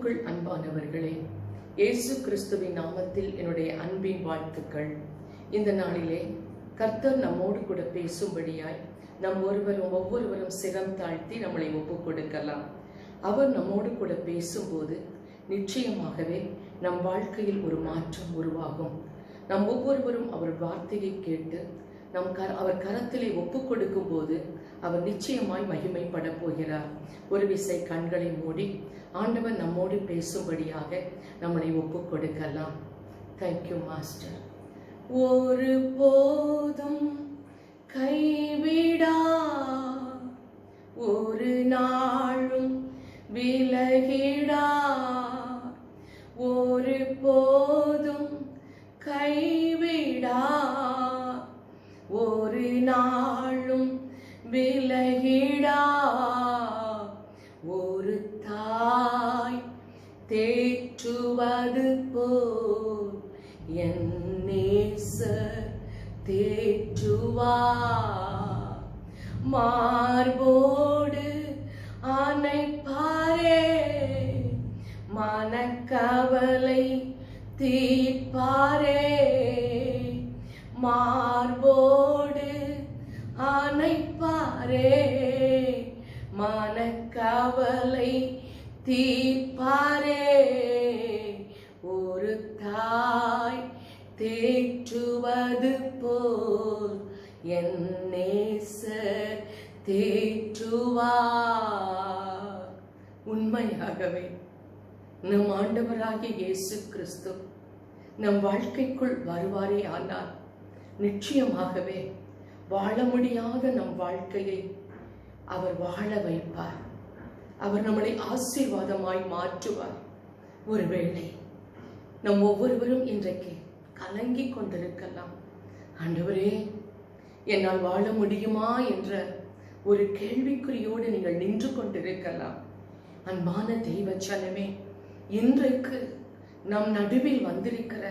கிறிஸ்துவுக்குள் அன்பானவர்களே, இயேசு கிறிஸ்துவின் நாமத்தில் என்னுடைய அன்பின் வாழ்த்துக்கள். இந்த நாளிலே கர்த்தர் நம்மோடு கூட பேசும்படியாய் நம் ஒவ்வொருவரும் சிரம் தாழ்த்தி நம்மளை ஒப்புக் கொடுக்கலாம். அவர் நம்மோடு கூட பேசும்போது நிச்சயமாகவே நம் வாழ்க்கையில் ஒரு மாற்றம் உருவாகும். நம் ஒவ்வொருவரும் அவர் வார்த்தையை கேட்டு அவர் கரத்திலே ஒப்புக் கொடுக்கும் போது அவர் நிச்சயமாய் மகிமைப்பட போகிறார். ஒரு விசை கண்களை மூடி ஆண்டவர் நம்மோடு பேசும்படியாக நம்மளை ஒப்புக் கொடுக்கலாம். Thank you master. ஒரு போதும் கைவிடா, ஒரு நாளும் விலகிடா, ஒரு போதும் கைவிடா, ஒரு நாளும் விலகிடா. ஒரு தாய் தேற்றுவது போல் என் நேசர் தேற்றுவார். மார்போடு அணைப்பாரே, மனக்கவலை தீர்ப்பாரே. மார்போடு அணைப்பாரே, மனக்கவலை தீர்ப்பாரே. ஒரு தாய் தேற்றுவது போல் என் நேசர் தேற்றுவார். உண்மையாகவே நம் ஆண்டவராகிய இயேசு கிறிஸ்து நம் வாழ்க்கைக்குள் வருவாரே ஆனால் நிச்சயமாகவே வாழ முடியாத நம் வாழ்க்கையை அவர் வாழ வைப்பார். அவர் நம்மளை ஆசீர்வாதமாய் மாற்றுவார். ஒருவேளை நம் ஒவ்வொருவரும் இன்றைக்கு கலங்கி கொண்டிருக்கலாம். ஆண்டவரே, என்னால் வாழ முடியுமா என்ற ஒரு கேள்விக்குறியோடு நீங்கள் நின்று கொண்டிருக்கலாம். அன்பான தெய்வ ஜனமே, இன்றைக்கு நம் நடுவில் வந்திருக்கிற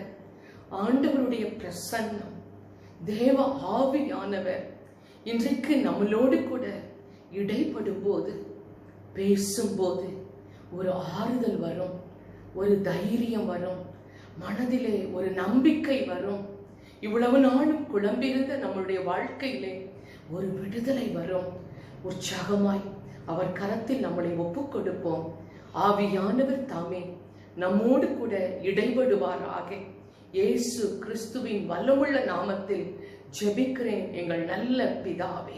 ஆண்டவருடைய பிரசன்னம், தேவ ஆவியானவர் இன்றைக்கு நம்மளோடு கூட இடைப்படும் போது, பேசும்போது ஒரு ஆறுதல் வரும், ஒரு தைரியம் வரும், மனதிலே ஒரு நம்பிக்கை வரும். இவ்வளவு நாளும் குழம்பிருந்த நம்மளுடைய வாழ்க்கையிலே ஒரு விடுதலை வரும். உற்சாகமாய் அவர் கரத்தில் நம்மளை ஒப்புக் கொடுப்போம். ஆவியானவர் தாமே நம்மோடு கூட இடைபடுவாராக. இயேசு கிறிஸ்துவின் வல்லமுள்ள நாமத்தில் ஜெபிக்கிறேன் எங்கள் நல்ல பிதாவே.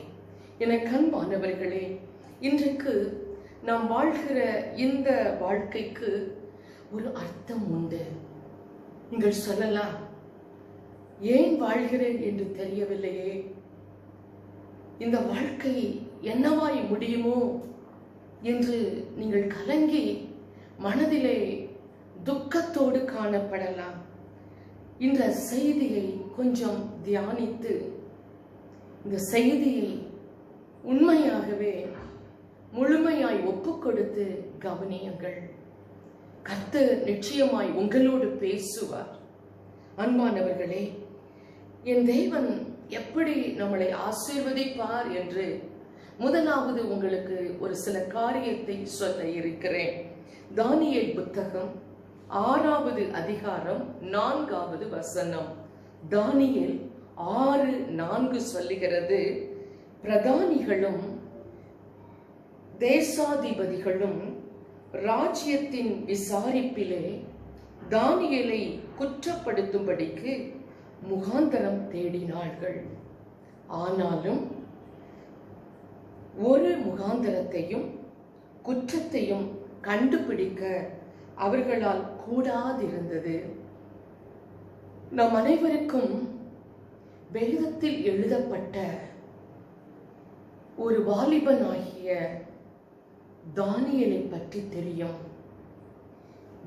என அன்பானவர்களே, இன்றைக்கு நாம் வாழ்கிற இந்த வாழ்க்கைக்கு ஒரு அர்த்தம் உண்டு. நீங்கள் சொல்லலாம், ஏன் வாழ்கிறேன் என்று தெரியவில்லையே, இந்த வாழ்க்கை என்னவாய் முடியுமோ என்று நீங்கள் கலங்கி மனதிலே துக்கத்தோடு காணப்படலாம். இந்த செய்தியை கொஞ்சம் தியானித்து இந்த செய்தியை உண்மையாகவே முழுமையாய் ஒப்புக் கொடுத்து கவனியுங்கள். கர்த்தர் நிச்சயமாய் உங்களோடு பேசுவார். அன்பானவர்களே, என் தேவன் எப்படி நம்மளை ஆசீர்வதிப்பார் என்று முதலாவது உங்களுக்கு ஒரு சில காரியத்தை சொல்ல இருக்கிறேன். தானியேல் புத்தகம் 6வது அதிகாரம் 4வது வசனம். தானியேல் 6:4 சொல்லுகிறது, பிரதானிகளும் தேசாதிபதிகளும் ராஜ்யத்தின் விசாரிப்பிலே தானியேலை குற்றப்படுத்தும்படிக்கு முகாந்தரம் தேடினார்கள். ஆனாலும் ஒரு முகாந்தரத்தையும் குற்றத்தையும் கண்டுபிடிக்க அவர்களால் கூடாதிருந்தது. நம் அனைவருக்கும் வேதத்தில் எழுதப்பட்ட ஒரு வாலிபனாகிய தானியேலை பற்றி தெரியும்.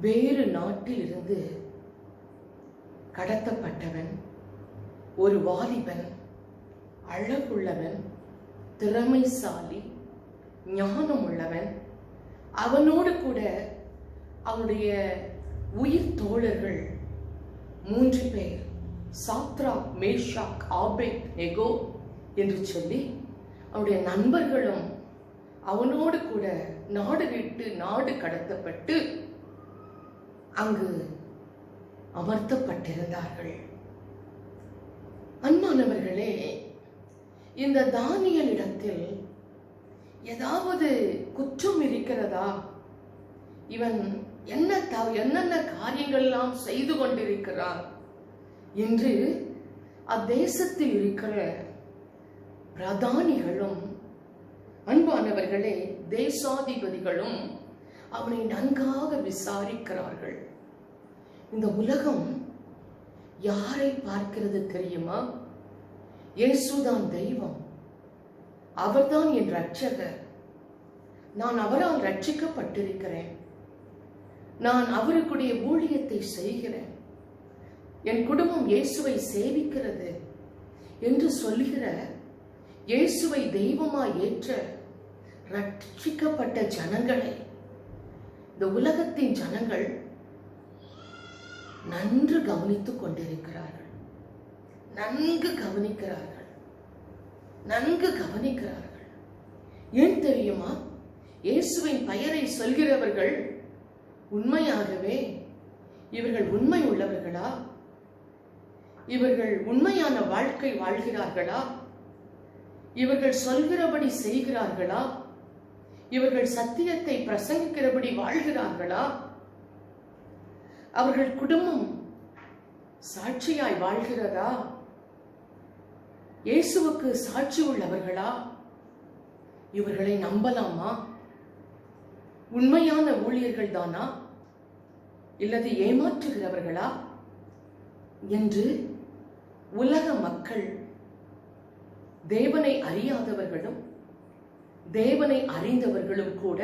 வேறு நாட்டிலிருந்து கடத்தப்பட்டவன், ஒரு வாலிபன், அழகுள்ளவன், திறமைசாலி, ஞானமுள்ளவன். அவனோடு கூட அவனுடைய உயிர் தோழர்கள் 3 பேர், சாத்ராக், மேஷாக், ஆபேத்நேகோ என்று சொல்லி அவனுடைய நண்பர்களும் அவனோடு கூட நாடு விட்டு நாடு கடத்தப்பட்டு அங்கு அமர்த்தப்பட்டிருந்தார்கள். அன்பானவர்களே, இந்த தானியேலிடத்தில் ஏதாவது குற்றம் இருக்கிறதா? இவன் என்னென்ன காரியங்கள் எல்லாம் செய்து கொண்டிருக்கிறான் என்று அத்தேசத்தில் இருக்கிற பிரதானிகளும் அன்பானவர்களே தேசாதிபதிகளும் அவனை நன்காக விசாரிக்கிறார்கள். இந்த உலகம் யாரை பார்க்கிறது தெரியுமா? இயேசுதான் தெய்வம், அவர்தான் என் இரட்சகர். நான் அவரால் ரட்சிக்கப்பட்டிருக்கிறேன். நான் அவருக்குடைய ஊழியத்தை செய்கிறேன். என் குடும்பம் இயேசுவை சேவிக்கிறது என்று சொல்லுகிற, இயேசுவை தெய்வமாய் ஏற்ற ரட்சிக்கப்பட்ட ஜனங்களை இந்த உலகத்தின் ஜனங்கள் நன்கு கவனித்துக் கொண்டிருக்கிறார்கள். நன்கு கவனிக்கிறார்கள். ஏன் தெரியுமா? இயேசுவின் பெயரை சொல்கிறவர்கள் உண்மையாகவே இவர்கள் உண்மை உள்ளவர்களா? இவர்கள் உண்மையான வாழ்க்கை வாழ்கிறார்களா? இவர்கள் சொல்கிறபடி செய்கிறார்களா? இவர்கள் சத்தியத்தை பிரசங்கிக்கிறபடி வாழ்கிறார்களா? அவர்கள் குடும்பம் சாட்சியாய் வாழ்கிறதா? இயேசுவுக்கு சாட்சி உள்ளவர்களா? இவர்களை நம்பலாமா? உண்மையான ஊழியர்கள் தானா இல்லது ஏமாற்றுகிறவர்களா என்று உலக மக்கள், தேவனை அறியாதவர்களும் தேவனை அறிந்தவர்களும் கூட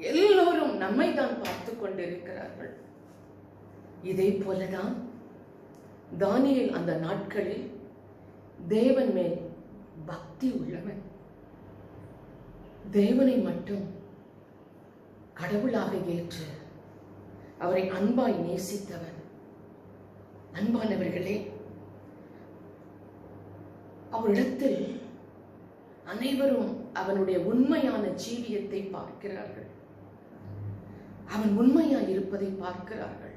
எல்லோரும் நம்மை தான் பார்த்து கொண்டிருக்கிறார்கள். இதே போலதான் தானியேல் அந்த நாட்களில் தேவன் மேல் பக்தி உள்ளவன், தேவனை மட்டும் கடவுளாக ஏற்று அவரை அன்பாய் நேசித்தவன். அன்பானவர்களே, அவரிடத்தில் அனைவரும் அவனுடைய உண்மையான ஜீவியத்தை பார்க்கிறார்கள். அவன் உண்மையாய் இருப்பதை பார்க்கிறார்கள்.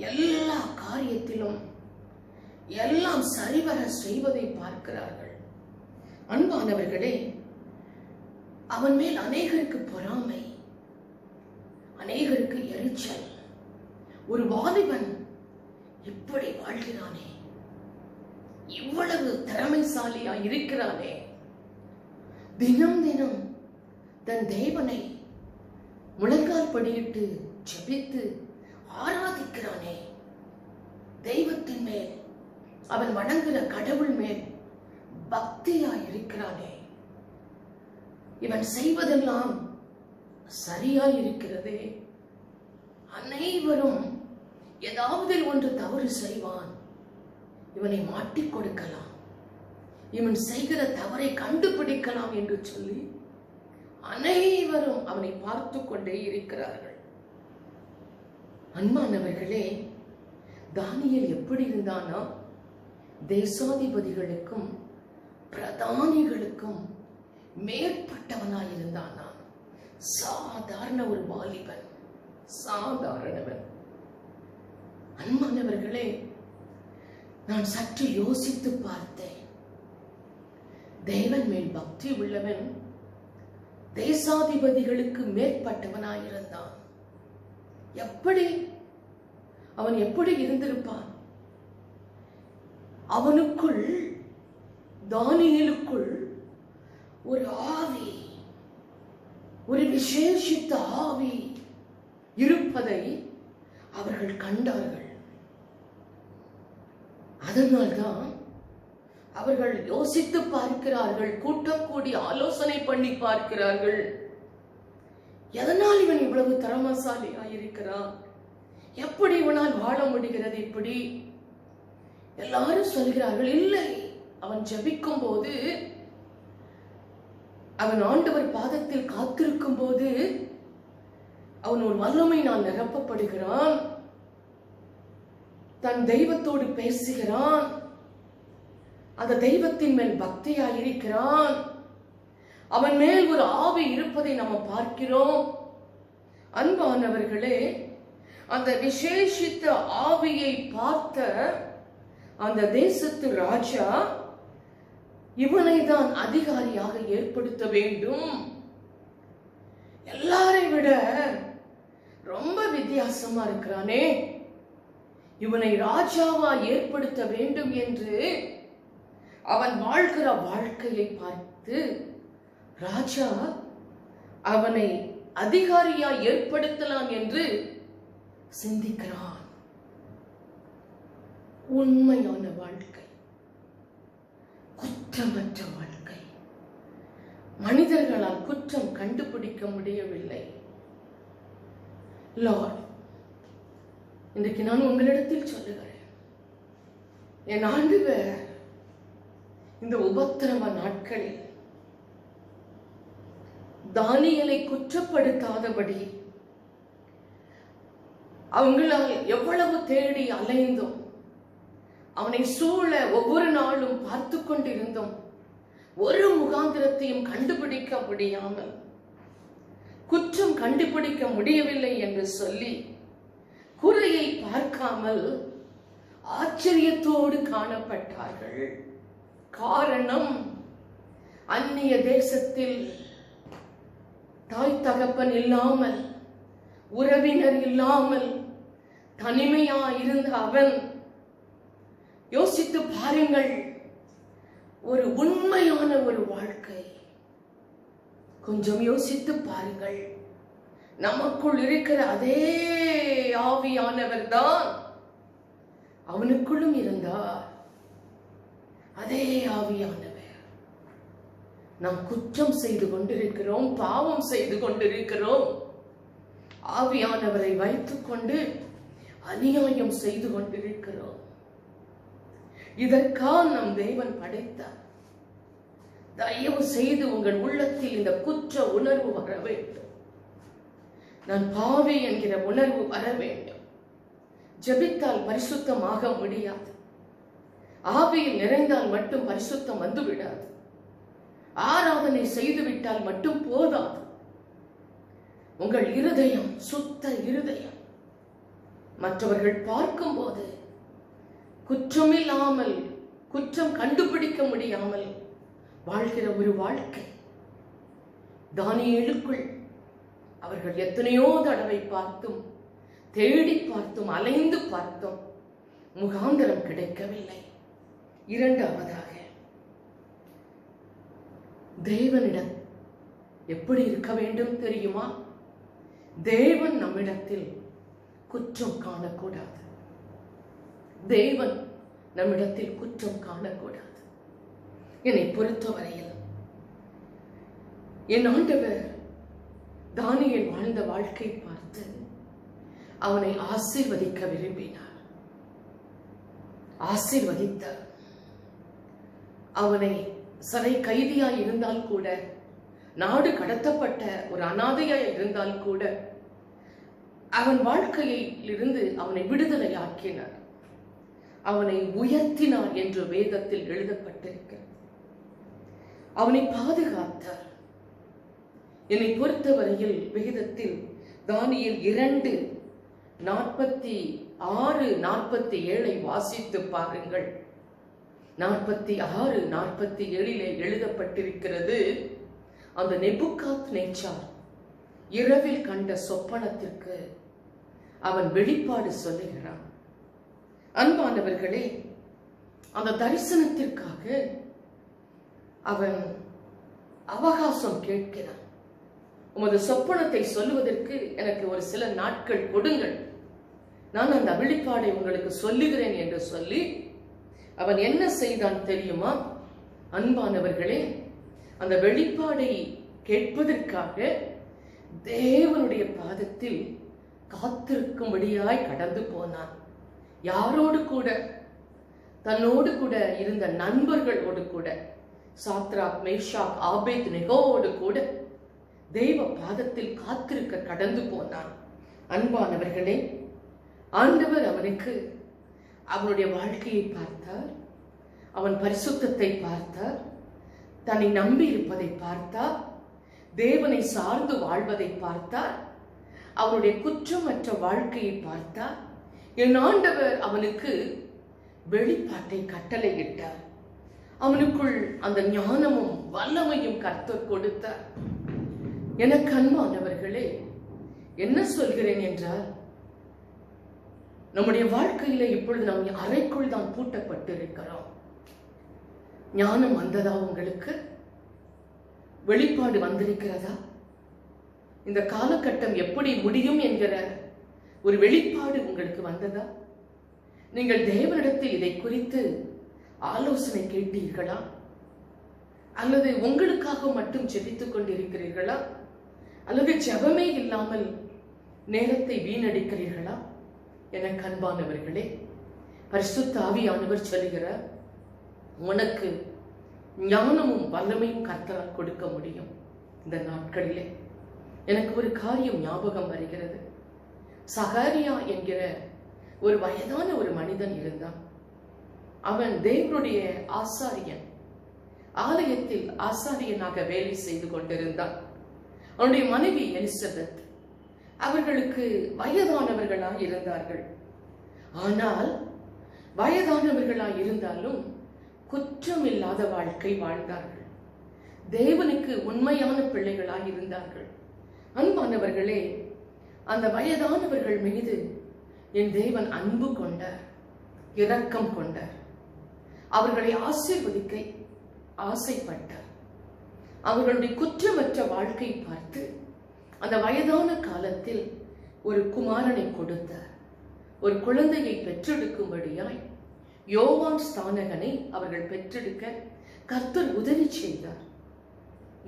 எல்லா காரியத்திலும் எல்லாம் சரிவர செய்வதை பார்க்கிறார்கள். அன்பானவர்களே, அவன் மேல் அநேகருக்கு பொறாமை, அநேகருக்கு எரிச்சல். ஒரு வாலிபன் இப்படி வாழ்கிறானே, இவ்வளவு திறமைசாலியா இருக்கிறானே, தினம் தினம் தன் தேவனை முழங்கால் படியிட்டு ஜெபித்து ஆராதிக்கிறானே, தெய்வத்தின் மேல், அவன் வணங்குகிற கடவுள் மேல் பக்தியாய் இருக்கிறானே, இவன் செய்வதெல்லாம் சரியாய் இருக்கிறதே. அனைவரும் ஏதாவது ஒன்று தவறு செய்வான், இவனை மாட்டிக் கொடுக்கலாம், இவன் செய்கிற தவறை கண்டுபிடிக்கலாம் என்று சொல்லி அனைவரும் அவனை பார்த்து கொண்டே இருக்கிறார்கள். அன்பானவர்களே, தானியேல் எப்படி இருந்தானா? தேசாதிபதிகளுக்கும் பிரதானிகளுக்கும் மேற்பட்டவனாய் இருந்தானா. சாதாரண ஒரு வாலிபன், சாதாரணவன். அன்பானவர்களே, நான் சற்று யோசித்து பார்த்தேன். தேவன் மேல் பக்தி உள்ளவன் தேசாதிபதிகளுக்கு மேற்பட்டவனாயிருந்தான். அவன் எப்படி இருந்திருப்பான்? அவனுக்குள், தானியேலுக்குள் ஒரு ஆவி, ஒரு விசேஷித்த ஆவி இருப்பதை அவர்கள் கண்டார்கள். அதனால்தான் அவர்கள் யோசித்து பார்க்கிறார்கள், கூட்டம் கூடி ஆலோசனை பண்ணி பார்க்கிறார்கள். எதனால் இவன் இவ்வளவு திறமசாலியாயிருக்கிறான்? எப்படி இவனால் வாழ முடிகிறது? இப்படி எல்லாரும் சொல்கிறார்கள், இல்லை, அவன் ஜெபிக்கும் போது, அவன் ஆண்டவர் பாதத்தில் காத்திருக்கும் போது அவன் ஒரு வல்லமையினால் நிரப்பப்படுகிறான், தன் தெய்வத்தோடு பேசுகிறான், அந்த தெய்வத்தின் மேல் பக்தியாயிருக்கிறான், அவன் மேல் ஒரு ஆவி இருப்பதை நாம் பார்க்கிறோம். அன்பானவர்களே, அந்த விசேஷித்த ஆவியை பார்த்த அந்த தேசத்து ராஜா இவனை தான் அதிகாரியாக ஏற்படுத்த வேண்டும். எல்லாரை விட ரொம்ப வித்தியாசமா இருக்கிறானே, இவனை ராஜாவா ஏற்படுத்த வேண்டும் என்று அவன் வாழ்கிற வாழ்க்கையை பார்த்து ராஜா அவனை அதிகாரியா ஏற்படுத்தலாம் என்று சிந்திக்கிறான். உண்மையான வாழ்க்கை, குற்றமற்ற வாழ்க்கை, மனிதர்களால் குற்றம் கண்டுபிடிக்க முடியவில்லை. லார்ட், இன்றைக்கு நான் உங்களிடத்தில் சொல்லுகிறேன், என் ஆண்டவர் இந்த உபத்திரவ நாட்களில் தானியேலை குற்றப்படுத்தாதபடி அவங்களால் எவ்வளவு தேடி அலைந்தோம், அவனை சூழ ஒவ்வொரு நாளும் பார்த்து கொண்டிருந்தோம், ஒரு முகாந்திரத்தையும் கண்டுபிடிக்க முடியாமல், குற்றம் கண்டுபிடிக்க முடியவில்லை என்று சொல்லி குறையை பார்க்காமல் ஆச்சரியத்தோடு காணப்பட்டார்கள். காரணம், அந்நிய தேசத்தில் தாய் தகப்பன் இல்லாமல், உறவினர் இல்லாமல் தனிமையா இருந்த அவன், யோசித்து பாருங்கள், ஒரு உண்மையான ஒரு வாழ்க்கை. கொஞ்சம் யோசித்து பாருங்கள், நமக்குள் இருக்கிற அதே ஆவியானவர் தான் அவனுக்குள்ளும் இருந்தார். அதே ஆவியானவர். நாம் குற்றம் செய்து கொண்டிருக்கிறோம், பாவம் செய்து கொண்டிருக்கிறோம், ஆவியானவரை வைத்துக் கொண்டு அநியாயம் செய்து கொண்டிருக்கிறோம். இதற்காக நம் தேவன் படைத்தார். தயவு செய்து உங்கள் உள்ளத்தில் இந்த குற்ற உணர்வு வர வேண்டும். நான் பாவி என்கிற உணர்வு வர வேண்டும். ஜெபித்தால் பரிசுத்தமாக முடியாது. ஆவியில் நிறைந்தால் மட்டும் பரிசுத்தம் வந்துவிடாது. ஆராதனை செய்துவிட்டால் மட்டும் போதாது. உங்கள் இருதயம் சுத்த இருதயம், மற்றவர்கள் பார்க்கும் போது குற்றமில்லாமல், குற்றம் கண்டுபிடிக்க முடியாமல் வாழ்கிற ஒரு வாழ்க்கை. தானியேலுக்குள் அவர்கள் எத்தனையோ தடவை பார்த்தும், தேடி பார்த்தும், அலைந்து பார்த்தும் முகாந்திரம் கிடைக்கவில்லை. இரண்டாவதாக, தேவனிடம் எப்படி இருக்க வேண்டும் தெரியுமா? தேவன் நம்மிடத்தில் குற்றம் காணக்கூடாது. தேவன் நம்மிடத்தில் குற்றம் காணக்கூடாது. என்னை பொறுத்தவரையில் என் ஆண்டவர் தானியேல் வாழ்ந்த வாழ்க்கை பார்த்து அவனை ஆசீர்வதிக்க விரும்பினார். ஆசீர்வதித்தார். அவனை சிறை கைதியாய் இருந்தால் கூட, நாடு கடத்தப்பட்ட ஒரு அனாதையாய் இருந்தால் கூட, அவன் வாழ்க்கையில் இருந்து அவனை விடுதலையாக்கினார், அவனை உயர்த்தினார் என்று வேதத்தில் எழுதப்பட்டிருக்கிறது. அவனை பாதுகாத்தார். என்னை பொறுத்தவரையில் வேதத்தில் தானியேல் 2:46-47 வாசித்து பாருங்கள். 46-47 எழுதப்பட்டிருக்கிறது. அந்த நேபுகாத்நேச்சார் இரவில் கண்ட சொப்பனத்திற்கு அவன் வெளிப்பாடு சொல்லுகிறான். அன்பானவர்களே, அந்த தரிசனத்திற்காக அவன் அவகாசம் கேட்கிறான். உமது சொப்பனத்தை சொல்லுவதற்கு எனக்கு ஒரு சில நாட்கள் கொடுங்கள், நான் அந்த வெளிப்பாடை உங்களுக்கு சொல்லுகிறேன் என்று சொல்லி அவன் என்ன செய்தான் தெரியுமா? அன்பானவர்களே, அந்த வெளிப்பாடை கேட்பதற்காக தேவனுடைய பாதத்தில் காத்திருக்கும்படியாய் கடந்து போனான். யாரோடு கூட? தன்னோடு கூட இருந்த நண்பர்களோடு கூட, சாத்ராக், மேஷாக், ஆபேத்நேகோவோடு கூட தெய்வ பாதத்தில் காத்திருக்க கடந்து போனான். அன்பானவர்களே, ஆண்டவர் அவனுக்கு அவனுடைய வாழ்க்கையை பார்த்தார், அவன் பரிசுத்தத்தை பார்த்தார், தன்னை நம்பி இருப்பதை பார்த்தார், தேவனை சார்ந்து வாழ்வதை பார்த்தார். அவனுடைய குற்றமற்ற வாழ்க்கையை பார்த்தால் என் ஆண்டவர் அவனுக்கு வெளிப்பாட்டை கட்டளையிட்டார். அவனுக்குள் அந்த ஞானமும் வல்லமையும் கர்த்தர் கொடுத்தார். எனக்கு அன்பானவர்களே, என்ன சொல்கிறேன் என்றால், நம்முடைய வாழ்க்கையில இப்பொழுது நாம் அறைக்குள் தான் பூட்டப்பட்டிருக்கிறோம். ஞானம் வந்ததா? உங்களுக்கு வெளிப்பாடு வந்திருக்கிறதா? இந்த காலகட்டம் எப்படி முடியும் என்கிற ஒரு வெளிப்பாடு உங்களுக்கு வந்ததா? நீங்கள் தேவனிடத்தில் இதை குறித்து ஆலோசனை கேட்டீர்களா? அல்லது உங்களுக்காக மட்டும் ஜெபித்துக் கொண்டிருக்கிறீர்களா? அல்லது ஜெபமே இல்லாமல் நேரத்தை வீணடிக்கிறீர்களா? எனக்கு அன்பானவர்களே, பரிசுத்த ஆவியானவர் சொல்கிறார், உனக்கு ஞானமும் வல்லமையும் கர்த்தரால் கொடுக்க முடியும். இந்த நாட்களிலே எனக்கு ஒரு காரியம் ஞாபகம் வருகிறது. சகாரியா என்கிற ஒரு வயதான ஒரு மனிதன் இருந்தான். அவன் தேவனுடைய ஆசாரியன், ஆலயத்தில் ஆசாரியனாக வேலை செய்து கொண்டிருந்தான். அவனுடைய மனைவி எலிசபெத். அவர்களுக்கு வயதானவர்களாய் இருந்தார்கள். ஆனால் வயதானவர்களாய் இருந்தாலும் குற்றமில்லாத வாழ்க்கை வாழ்ந்தார்கள். தேவனுக்கு உண்மையான பிள்ளைகளாய் இருந்தார்கள். அன்பானவர்களே, அந்த வயதானவர்கள் மீது என் தேவன் அன்பு கொண்டார், இரக்கம் கொண்டார். அவர்களை ஆசீர்வதிக்க ஆசைப்பட்டார். அவர்களுடைய குற்றமற்ற வாழ்க்கை பார்த்து அந்த வயதான காலத்தில் ஒரு குமாரனை கொடுத்தார். ஒரு குழந்தையை பெற்றெடுக்கும்படியாய் யோவான் ஸ்நானகனை அவர்கள் பெற்றெடுக்க கர்த்தர் உதவி செய்தார்.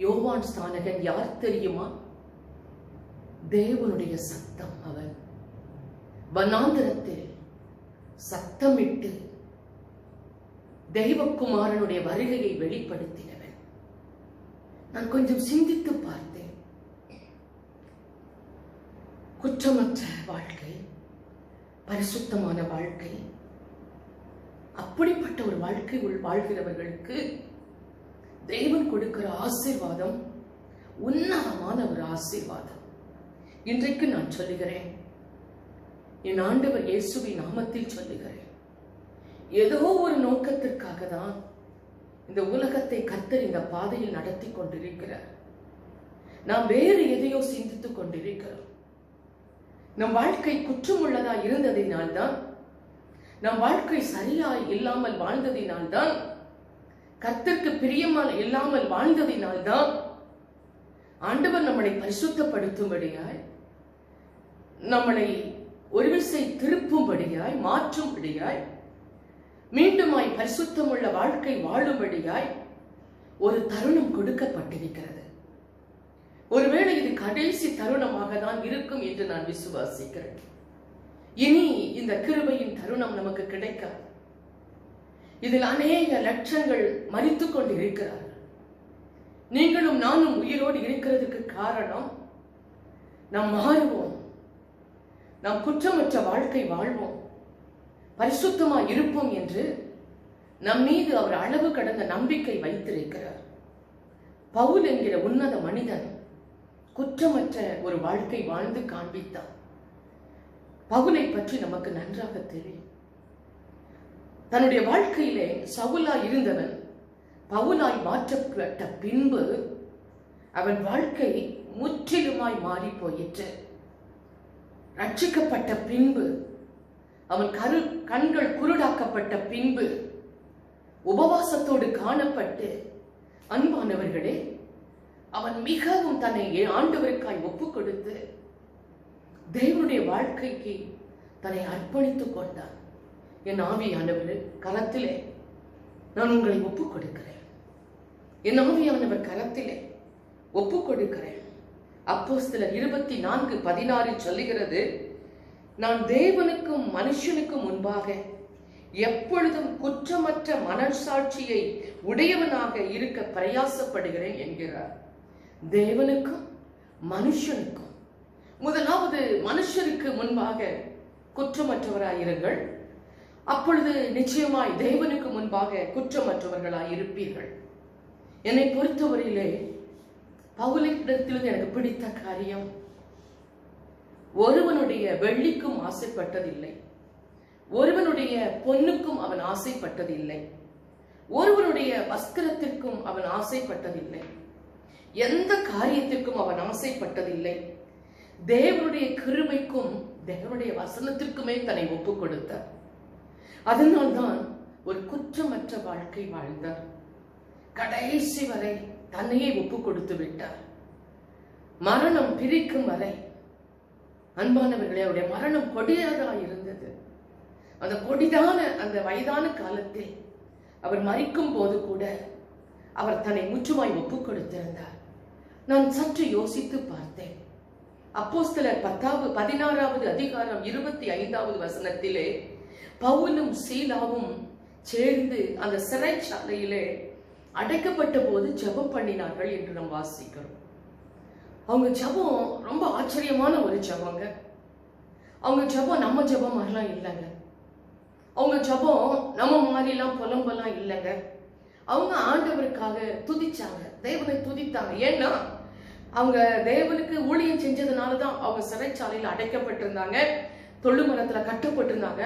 யோவான் ஸ்நானகன் யார் தெரியுமா? தேவனுடைய சத்தம். அவன் வனாந்தரத்தில் சத்தமிட்டு தெய்வகுமாரனுடைய வருகையை வெளிப்படுத்தினவன். நான் கொஞ்சம் சிந்தித்து பார்த்தேன். குற்றமற்ற வாழ்க்கை, பரிசுத்தமான வாழ்க்கை, அப்படிப்பட்ட ஒரு வாழ்க்கை வாழ்கிறவர்களுக்கு தேவன் கொடுக்கிற ஆசீர்வாதம் உன்னதமான ஒரு ஆசீர்வாதம். இன்றைக்கு நான் சொல்லுகிறேன், என் ஆண்டவர் இயேசுவின் நாமத்தில் சொல்லுகிறேன், ஏதோ ஒரு நோக்கத்திற்காக தான் இந்த உலகத்தை கர்த்தர் இந்த பாதையில் நடத்தி கொண்டிருக்கிறார். நாம் வேறு எதையோ சிந்தித்துக் கொண்டிருக்கிறோம். நம் வாழ்க்கை குற்றமுள்ளதா இருந்ததினால்தான், நம் வாழ்க்கை சரியாய் இல்லாமல் வாழ்ந்ததினால்தான், கர்த்தருக்கு பிரியமாக இல்லாமல் வாழ்ந்ததினால்தான் ஆண்டவர் நம்மளை பரிசுத்தப்படுத்தும்படியாய், நம்மளை ஒரு விசை திருப்பும்படியாய், மாற்றும்படியாய், மீண்டுமாய் பரிசுத்தமுள்ள வாழ்க்கை வாழும்படியாய் ஒரு தருணம் கொடுக்கப்பட்டிருக்கிறது. ஒருவேளை இது கடைசி தருணமாக தான் இருக்கும் என்று நான் விசுவாசிக்கிறேன். இனி இந்த கிருபையின் தருணம் நமக்கு கிடைக்காது. இதில் அநேக லட்சங்கள் மரித்துக் கொண்டு இருக்கிறார்கள். நீங்களும் நானும் உயிரோடு இருக்கிறதுக்கு காரணம், நாம் மாறுவோம், நாம் குற்றமற்ற வாழ்க்கை வாழ்வோம், பரிசுத்தமாய் இருப்போம் என்று நம் மீது அவர் அளவு கடந்த நம்பிக்கை வைத்திருக்கிறார். பவுல் என்கிற உன்னத மனிதன் குற்றமற்ற ஒரு வாழ்க்கை வாழ்ந்து காண்பித்தான். பவுலை பற்றி நமக்கு நன்றாக தெரியும். தன்னுடைய வாழ்க்கையிலே சவுலாய் இருந்தவன் பவுலாய் மாற்றப்பட்ட பின்பு அவன் வாழ்க்கை முற்றிலுமாய் மாறி போயிற்று. ரட்சிக்கப்பட்ட பின்பு, அவன் கண்கள் குருடாக்கப்பட்ட பின்பு, உபவாசத்தோடு காணப்பட்டு, அன்பானவர்களே, அவன் மிகவும் தன்னை ஆண்டவருக்காய் ஒப்புக் கொடுத்து தேவனுடைய வாழ்க்கைக்கு தன்னை அர்ப்பணித்துக் கொண்டான். என் ஆவியானவர் கரத்திலே நான் உங்களை ஒப்புக் கொடுக்கிறேன். என் ஆவியானவர் கரத்திலே ஒப்புக் கொடுக்கிறேன். அப்போஸ்தலர் 24:16 சொல்லுகிறது, நான் தேவனுக்கும் மனுஷனுக்கும் முன்பாக எப்பொழுதும் குற்றமற்ற மனசாட்சியை உடையவனாக இருக்க பிரயாசப்படுகிறேன் என்கிறார். தேவனுக்கும் மனுஷனுக்கும். முதலாவது மனுஷருக்கு முன்பாக குற்றமற்றவராயிருங்கள், அப்பொழுது நிச்சயமாய் தேவனுக்கு முன்பாக குற்றமற்றவர்களாய் இருப்பீர்கள். என்னை பொறுத்தவரையிலே பவுலிடத்திலிருந்து எனக்கு பிடித்த காரியம், ஒருவனுடைய வெள்ளிக்கும் ஆசைப்பட்டதில்லை, ஒருவனுடைய பொன்னுக்கும் அவன் ஆசைப்பட்டதில்லை, ஒருவனுடைய வஸ்திரத்திற்கும் அவன் ஆசைப்பட்டதில்லை, எந்த காரியத்திற்கும் அவன் ஆசைப்பட்டதில்லை. தேவனுடைய கிருபைக்கும் தேவனுடைய வசனத்திற்குமே தன்னை ஒப்புக் கொடுத்தார். அதனால்தான் ஒரு குற்றமற்ற வாழ்க்கை வாழ்ந்தார். கடைசி வரை தன்னையே ஒப்புக் கொடுத்து விட்டார். மரணம் பிரிக்கும் வரை அன்பானவர்களே, அவருடைய மரணம் கொடியதாக இருந்தது. அந்த கொடிதான அந்த வயதான காலத்தில் அவர் மரிக்கும் போது கூட அவர் தன்னை முற்றுமாய் ஒப்புக் கொடுத்திருந்தார். நான் சற்று யோசித்து பார்த்தேன். அப்போஸ்தலர் 16வது அதிகாரம் 25வது வசனத்திலே பவுலும் சீலாவும் சேர்ந்து அந்த சிறைச்சாலையிலே அடைக்கப்பட்ட போது ஜெபம் பண்ணினார்கள் என்று நாம் வாசிக்கிறோம். அவங்க ஜெபம் ரொம்ப ஆச்சரியமான ஒரு ஜெபங்க. அவங்க ஜெபம் நம்ம ஜெபம் மாதிரிலாம் இல்லைங்க. அவங்க ஜெபம் நம்ம மாதிரிலாம் புலம்பெல்லாம் இல்லைங்க. அவங்க ஆண்டவருக்காக துதிச்சாங்க, தேவனை துதித்தாங்க. ஏன்னா அவங்க தேவனுக்கு ஊழியம் செஞ்சதுனாலதான் அவங்க சிறைச்சாலையில் அடைக்கப்பட்டிருந்தாங்க, தொழுமரத்துல கட்டப்பட்டிருந்தாங்க.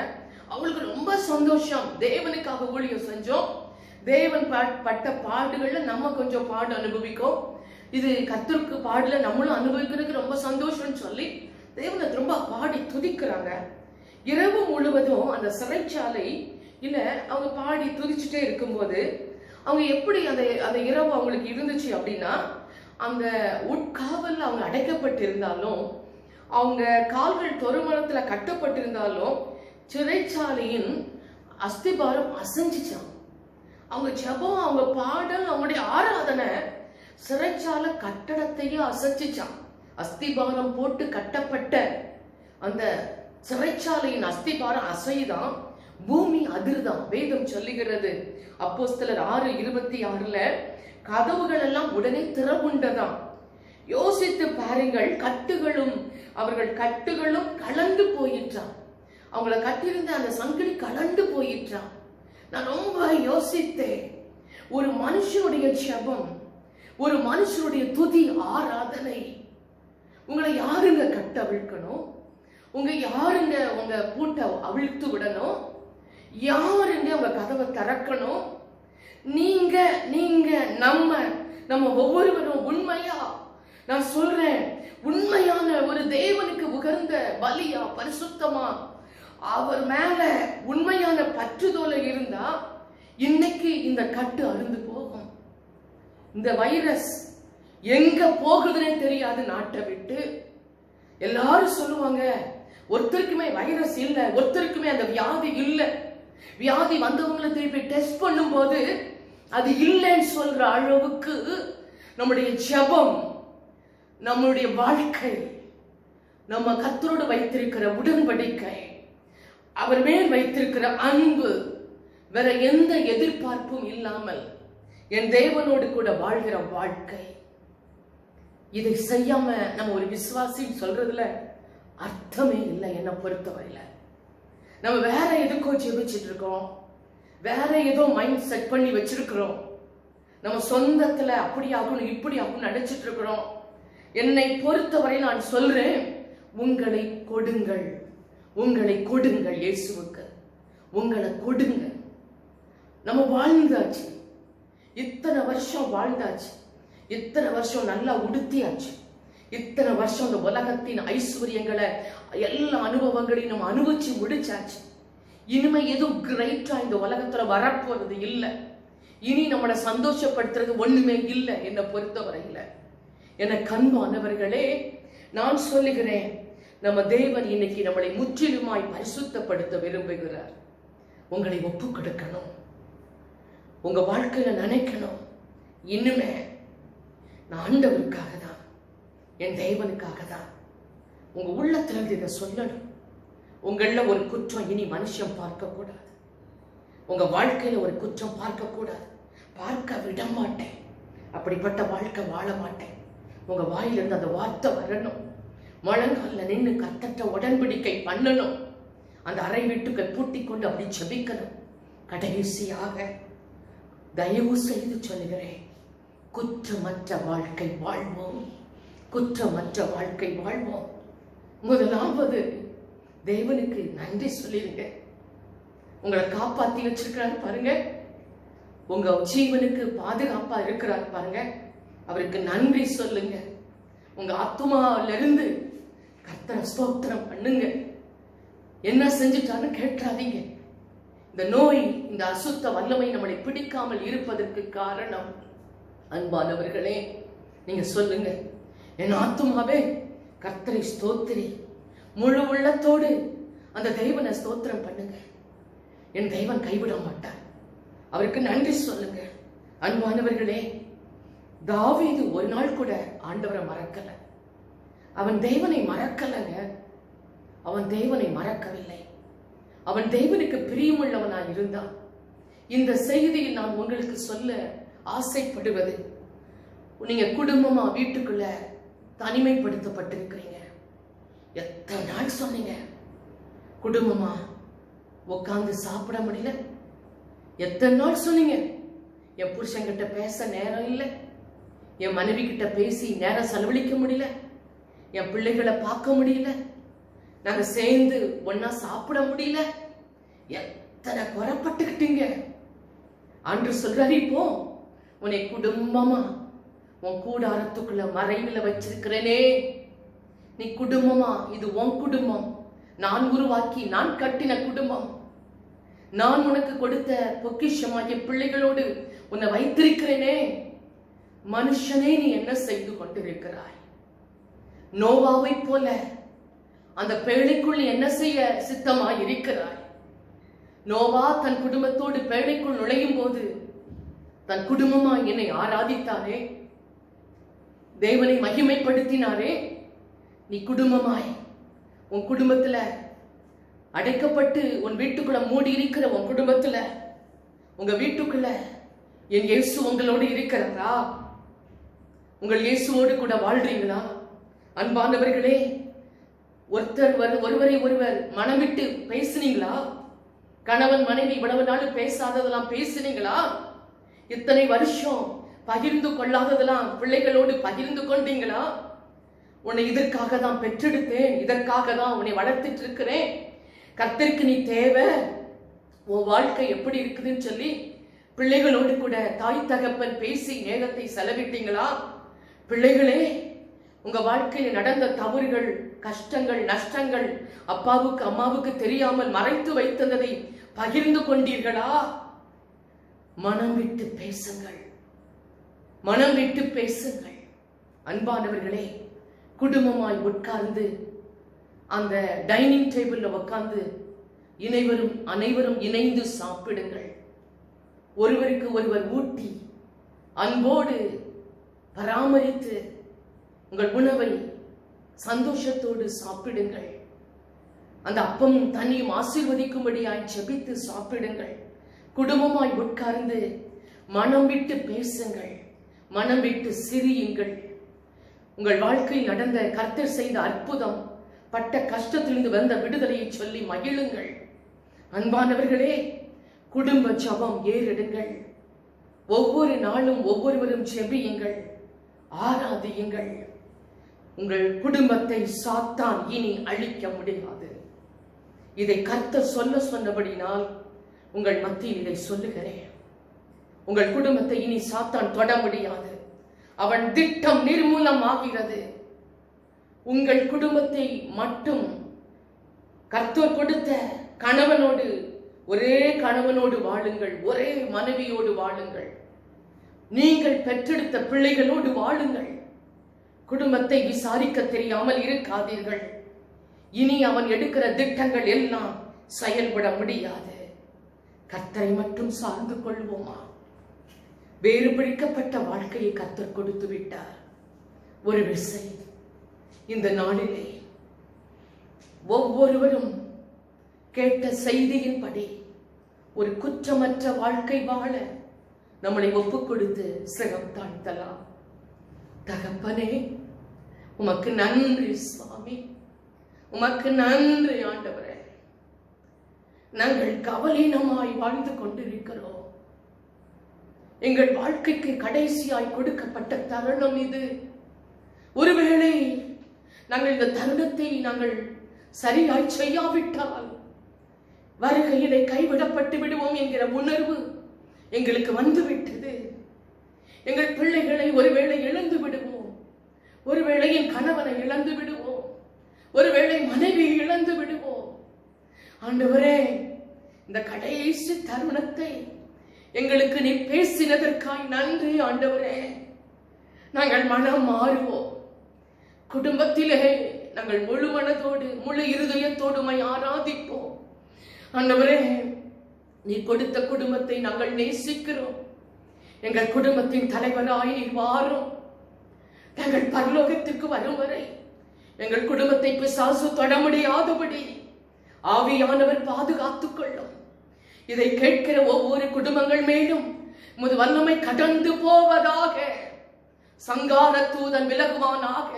அவங்களுக்கு ரொம்ப சந்தோஷம், தேவனுக்காக ஊழியம் செஞ்சோம், தேவன் பட்ட பாடுகள்ல நம்ம கொஞ்சம் பாடு அனுபவிக்கும், இது கர்த்தருக்கு பாடல நம்மளும் அனுபவிக்கிறதுக்கு ரொம்ப சந்தோஷம்னு சொல்லி தேவனை ரொம்ப பாடி துதிக்கிறாங்க. இரவு முழுவதும் அந்த சிறைச்சாலை இல்ல அவங்க பாடி துதிச்சுட்டே இருக்கும்போது அவங்க எப்படி அந்த இரவு அவங்களுக்கு இருந்துச்சு அப்படின்னா, அந்த உட்காவல் அவங்க அடைக்கப்பட்டிருந்தாலும், அவங்க கால்கள் தொழுமரத்துல கட்டப்பட்டிருந்தாலும் சிறைச்சாலையின் அஸ்திபாரம் அசைஞ்சிச்சான். அவங்க ஜெபம், அவங்க பாடல், அவங்களுடைய ஆராதனை சிறைச்சாலை கட்டடத்தையே அசைச்சிச்சான். அஸ்திபாரம் போட்டு கட்டப்பட்ட அந்த சிறைச்சாலையின் அஸ்திபாரம் அசைதான், பூமி அதிர்தான். வேதம் சொல்லுகிறது அப்போஸ்தலர் 6:26 கதவுகள் எல்லாம் உடனே திறவுண்டதாம். யோசித்து பாருங்கள், அவர்கள் கட்டுகளும் கலந்து போயிற்றான். அவங்கள கட்டியிருந்த அந்த சங்கிலி கலந்து போயிற்றான். நான் ரொம்ப யோசித்தேன். ஒரு மனுஷனுடைய ஜெபம், ஒரு மனுஷனுடைய துதி, ஆராதனை, உங்களை யாருங்க கட்ட அவிழ்க்கணும்? யாருங்க உங்க பூட்டை அவிழ்த்து விடணும்? யாருங்க உங்க கதவை திறக்கணும்? நீங்க நம்ம ஒவ்வொருவரும் உண்மையா, நான் சொல்றேன், உண்மையான ஒரு தேவனுக்கு உகந்த பலியா, பரிசுத்தமா, அவர் மேல உண்மையான பற்றுதோல இருந்தா இன்னைக்கு இந்த கட்டு அருந்து போகும். இந்த வைரஸ் எங்க போகுதுன்னே தெரியாது நாட்டை விட்டு. எல்லாரும் சொல்லுவாங்க, ஒருத்தருக்குமே வைரஸ் இல்லை, ஒருத்தருக்குமே அந்த வியாதி இல்லை. வியாதி வந்தவங்களை திருப்பி டெஸ்ட் பண்ணும் போது அது இல்லைன்னு சொல்ற அளவுக்கு நம்முடைய ஜெபம், நம்முடைய வாழ்க்கை, நம்ம கர்த்தரோடு வைத்திருக்கிற உடன்படிக்கை, அவர் மேல் வைத்திருக்கிற அன்பு, வேற எந்த எதிர்பார்ப்பும் இல்லாமல் என் தேவனோடு கூட வாழ்கிற வாழ்க்கை, இதை செய்யாம நம்ம ஒரு விசுவாசின்னு சொல்றதுல அர்த்தமே இல்லை. என்னை பொறுத்தவரையில நம்ம வேற எதுக்கோ ஜெபிச்சுட்டு இருக்கோம், வேற ஏதோ மைண்ட் செட் பண்ணி வச்சிருக்கிறோம், நம்ம சொந்தத்துல அப்படி ஆகணும் இப்படி ஆகணும் நினைச்சிட்டு இருக்கிறோம். என்னை பொறுத்தவரை நான் சொல்றேன், உங்களை கொடுங்கள் இயேசுவுக்கு, உங்களை கொடுங்க. நம்ம வாழ்ந்தாச்சு, இத்தனை வருஷம் வாழ்ந்தாச்சு, இத்தனை வருஷம் நல்லா உடுத்தியாச்சு, இத்தனை வருஷம் இந்த உலகத்தின் ஐஸ்வர்யங்களை எல்லா அனுபவங்களையும் நம்ம அனுபவிச்சு முடிச்சாச்சு. இனிமே எதுவும் கிரேட்டா இந்த உலகத்துல வரப்போறது இல்லை. இனி நம்மளை சந்தோஷப்படுத்துறது ஒண்ணுமே இல்லை என்னை பொறுத்தவரையில. என அன்பானவர்களே, நான் சொல்லுகிறேன், நம்ம தேவன் இன்னைக்கு நம்மளை முற்றிலுமாய் பரிசுத்தப்படுத்த விரும்புகிறார். உங்களை ஒப்பு கொடுக்கணும், உங்க வாழ்க்கையில நினைக்கணும், இன்னுமே நான் ஆண்டவருக்காக தான், என் தேவனுக்காக தான். உங்க உள்ளத்திலிருந்து இதை சொல்லணும். உங்கள ஒரு குற்றம் இனி மனுஷன் பார்க்க கூடாது, உங்க வாழ்க்கையில ஒரு குற்றம் பார்க்க கூடாது, பார்க்க விட மாட்டேன், அப்படிப்பட்ட வாழ்க்கை வாழ மாட்டேன். உங்க வாயிலிருந்து அந்த வார்த்தை வரணும். முழங்கால நின்று கர்த்தர்ட்ட உடன்படிக்கை பண்ணணும். அந்த அறை வீட்டுக்கள் பூட்டி கொண்டு அப்படி ஜெபிக்கணும். கடைசியாக தயவு செய்து சொல்லுகிறேன், குற்றமற்ற வாழ்க்கை வாழ்வோம், குற்றமற்ற வாழ்க்கை வாழ்வோம். முதலாவது தேவனுக்கு நன்றி சொல்லிருங்க. உங்களை காப்பாத்தி வச்சிருக்கிறாரு பாருங்க, உங்க ஜீவனுக்கு பாதுகாப்பா இருக்கிறார் பாருங்க, அவருக்கு நன்றி சொல்லுங்க. உங்க ஆத்துமாவில இருந்து கர்த்தரை ஸ்தோத்திரம் பண்ணுங்க. என்ன செஞ்சுட்டான்னு கேட்காதீங்க. இந்த நோய், இந்த அசுத்த வல்லமை நம்மளை பிடிக்காமல் இருப்பதற்கு காரணம், அன்பானவர்களே, நீங்க சொல்லுங்க, என் ஆத்துமாவே கர்த்தரை ஸ்தோத்திரி. முழு உள்ளத்தோடு அந்த தெய்வனை ஸ்தோத்திரம் பண்ணுங்க. என் தெய்வன் கைவிட மாட்டார். அவருக்கு நன்றி சொல்லுங்க. அன்பானவர்களே, தாவீது ஒரு நாள் கூட ஆண்டவரை மறக்கல. அவன் தேவனை மறக்கலங்க. அவன் தேவனை மறக்கவில்லை. அவன் தேவனுக்கு பிரியமுள்ளவனாய் இருந்தான். இந்த செய்தியில் நான் உங்களுக்கு சொல்ல ஆசைப்படுவது, நீங்க குடும்பமா வீட்டுக்குள்ள தனிமைப்படுத்தப்பட்டிருக்கிறீங்க. எத்தனை நாள் சொன்னீங்க குடும்பமா உட்கார்ந்து சாப்பிட முடியல? எத்தனை நாள் சொன்னீங்க என் புருஷன்கிட்ட பேச நேரம் இல்லை, என் மனைவி கிட்ட பேசி நேரம் செலவழிக்க முடியல, என் பிள்ளைகளை பார்க்க முடியல, நாங்க சேர்ந்து ஒன்னா சாப்பிட முடியல? எத்தனை குறைப்பட்டுக்கிட்டீங்க. அன்று சொல்றாரு, இப்போ உன்னை குடும்பமா உன் கூடாரத்துக்குள்ள மறைவில் வச்சிருக்கிறேனே. நீ குடும்பமா, இது உன் குடும்பம், நான் உருவாக்கி நான் கட்டின குடும்பம், நான் உனக்கு கொடுத்த பொக்கிஷமாகிய பிள்ளைகளோடு உன்னை வைத்திருக்கிறேனே. மனுஷனே, நீ என்ன செய்து கொண்டிருக்கிறாய்? நோவாவை போல அந்த பேழைக்குள் என்ன செய்ய சித்தமாய் இருக்கிறாய்? நோவா தன் குடும்பத்தோடு பேழைக்குள் நுழையும் போது தன் குடும்பமாய் என்னை ஆராதித்தாரே, தேவனை மகிமைப்படுத்தினாரே. நீ குடும்பமாய் உன் குடும்பத்துல அடைக்கப்பட்டு உன் வீட்டுக்குள்ள மூடி இருக்கிற உன் குடும்பத்துல, உங்க வீட்டுக்குள்ள என் இயேசு உங்களோடு இருக்கிறாரா? உங்கள் இயேசுவோடு கூட வாழ்றீங்களா? அன்பானவர்களே, ஒருவரை ஒருவர் மனம் விட்டு பேசினீங்களா? கணவன் மனைவி இவ்வளவு நாள் பேசாததெல்லாம் பேசினீங்களா? இத்தனை வருஷம் பகிர்ந்து கொள்ளாததெல்லாம் பிள்ளைகளோடு பகிர்ந்து கொண்டீங்களா? உன்னை இதற்காக தான் பெற்றெடுத்தேன், இதற்காக தான் உன்னை வளர்த்துட்டு இருக்கிறேன், கர்த்தருக்கு நீ தேவை, உன் வாழ்க்கை எப்படி இருக்குதுன்னு சொல்லி பிள்ளைகளோடு கூட தாய் தகப்பன் பேசி நேரத்தை செலவிட்டீங்களா? பிள்ளைகளே, உங்க வாழ்க்கையில் நடந்த தவறுகள், கஷ்டங்கள், நஷ்டங்கள் அப்பாவுக்கு அம்மாவுக்கு தெரியாமல் மறைத்து வைத்ததை பகிர்ந்து கொண்டீர்களா? மனம் விட்டு பேசுங்கள், மனம் விட்டு பேசுங்கள். அன்பானவர்களே, குடும்பமாய் உட்கார்ந்து அந்த டைனிங் டேபிள்ல உட்கார்ந்து அனைவரும் இணைந்து சாப்பிடுங்கள். ஒருவருக்கு ஒருவர் ஊட்டி அன்போடு பராமரித்து உங்கள் உணவை சந்தோஷத்தோடு சாப்பிடுங்கள். அந்த அப்பமும் தண்ணியும் ஆசீர்வதிக்கும்படியாய் ஜெபித்து சாப்பிடுங்கள். குடும்பமாய் உட்கார்ந்து மனம் விட்டு பேசுங்கள், மனம் விட்டு சிரியுங்கள். உங்கள் வாழ்க்கையில் நடந்த, கர்த்தர் செய்த அற்புதம், பட்ட கஷ்டத்திலிருந்து வந்த விடுதலையை சொல்லி மகிழுங்கள். அன்பானவர்களே, குடும்ப ஜெபம் ஏறெடுங்கள். ஒவ்வொரு நாளும் ஒவ்வொருவரும் ஜெபியுங்கள், ஆராதியுங்கள். உங்கள் குடும்பத்தை சாத்தான் இனி அழிக்க முடியாது. இதை கர்த்தர் சொன்னபடினால் உங்கள் மத்தியில் இதை சொல்லுகிறேன். உங்கள் குடும்பத்தை இனி சாத்தான் தொட முடியாது. அவன் திட்டம் நிர்மூலமாகிறது. உங்கள் குடும்பத்தை மட்டும் கர்த்தர் கொடுத்த கணவனோடு, ஒரே கணவனோடு வாழுங்கள், ஒரே மனைவியோடு வாழுங்கள், நீங்கள் பெற்றெடுத்த பிள்ளைகளோடு வாழுங்கள். குடும்பத்தை விசாரிக்க தெரியாமல் இருக்காதீர்கள். இனி அவன் எடுக்கிற திட்டங்கள் எல்லாம் செயல்பட முடியாது. கர்த்தரை மட்டும் சார்ந்து கொள்வோமா? வேறு பிடிக்கப்பட்ட வாழ்க்கையை கர்த்தர் கொடுத்து விட்டார். ஒரு விசை இந்த நாளிலே ஒவ்வொருவரும் கேட்ட செய்தியின்படி ஒரு குற்றமற்ற வாழ்க்கை வாழ நம்மளை ஒப்புக் கொடுத்து சிரம் தாழ்த்தலாம். தகப்பனே, உமக்கு நன்றி சுவாமி, உமக்கு நன்றி ஆண்டவரே. நாங்கள் கவலீனமாய் வாழ்ந்து கொண்டிருக்கிறோம். எங்கள் வாழ்க்கைக்கு கடைசியாய் கொடுக்கப்பட்ட தருணம் இது. ஒருவேளை நாங்கள் இந்த தருணத்தை நாங்கள் சரியாய் செய்யாவிட்டால் வருகையிலே கைவிடப்பட்டு விடுவோம் என்கிற உணர்வு எங்களுக்கு வந்துவிட்டது. எங்கள் பிள்ளைகளை ஒருவேளை இழந்து விடுவோம், ஒருவேளை என் கணவனை இழந்து விடுவோம், ஒருவேளை மனைவியை இழந்து விடுவோம். ஆண்டவரே, இந்த கடைசி தருணத்தை எங்களுக்கு நீ பேசினதற்காய் நன்றி ஆண்டவரே. நாங்கள் மனம் மாறுவோம். குடும்பத்திலே நாங்கள் முழு மனதோடு முழு இருதயத்தோடு ஆராதிப்போம். ஆண்டவரே, நீ கொடுத்த குடும்பத்தை நாங்கள் நேசிக்கிறோம். எங்கள் குடும்பத்தின் தலைவராய் நீ வாரும். நாங்கள் பரலோகத்திற்கு வரும் வரை எங்கள் குடும்பத்தை பிசாசு தொட முடியாதபடி ஆவியானவர் பாதுகாத்துக் கொள்ளும். இதை கேட்கிற ஒவ்வொரு குடும்பங்கள் மேலும் உமது வல்லமை கடந்து போவதாக. சங்கார தூதன் விலகுவானாக.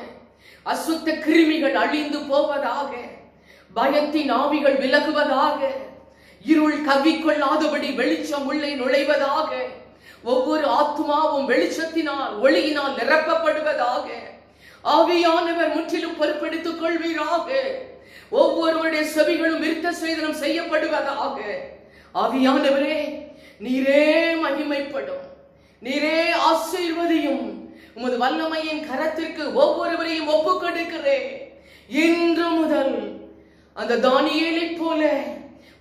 அசுத்த கிருமிகள் அழிந்து போவதாக. பயத்தின் ஆவிகள் விலகுவதாக. இருள் கவ்விக்கொள்ளாதபடி வெளிச்சம் உள்ளே நுழைவதாக. ஒவ்வொரு ஆத்மாவும் வெளிச்சத்தினால் ஒளியினால் நிரப்பப்படுவதாக. ஆவியானவர் முற்றிலும் பொறுப்பெடுத்துக் கொள்வீராக. ஒவ்வொருவருடைய செவிகளும் விருத்த சேதனம் செய்யப்படுவதாக. ஆவியானவரே, நீரே மகிமைப்படும், நீரே ஆசீர்வதியும். உமது வல்லமையின் கரத்திற்கு ஒவ்வொருவரையும் ஒப்புக் கொடுக்கிறேன். இன்று முதல் அந்த தானியேலை போல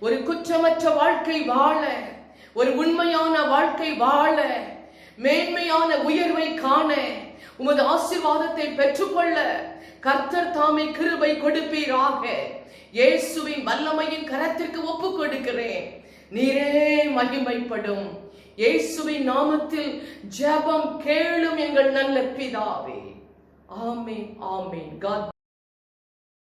ஒரு குற்றமற்ற வாழ்க்கை வாழ, ஒரு உண்மையான வாழ்க்கை வாழ, மேன்மையான உயர்வை காண, உமது ஆசீர்வாதத்தை பெற்றுக்கொள்ள கர்த்தர் தாமே கிருபை கொடுப்பீராக. இயேசுவின் வல்லமையின் கரத்திற்கு ஒப்புக் கொடுக்கிறேன். நீரே மகிமைப்படும். இயேசுவின் நாமத்தில் ஜெபம் கேளும் எங்கள் நல்ல பிதாவே. ஆமென், ஆமென். God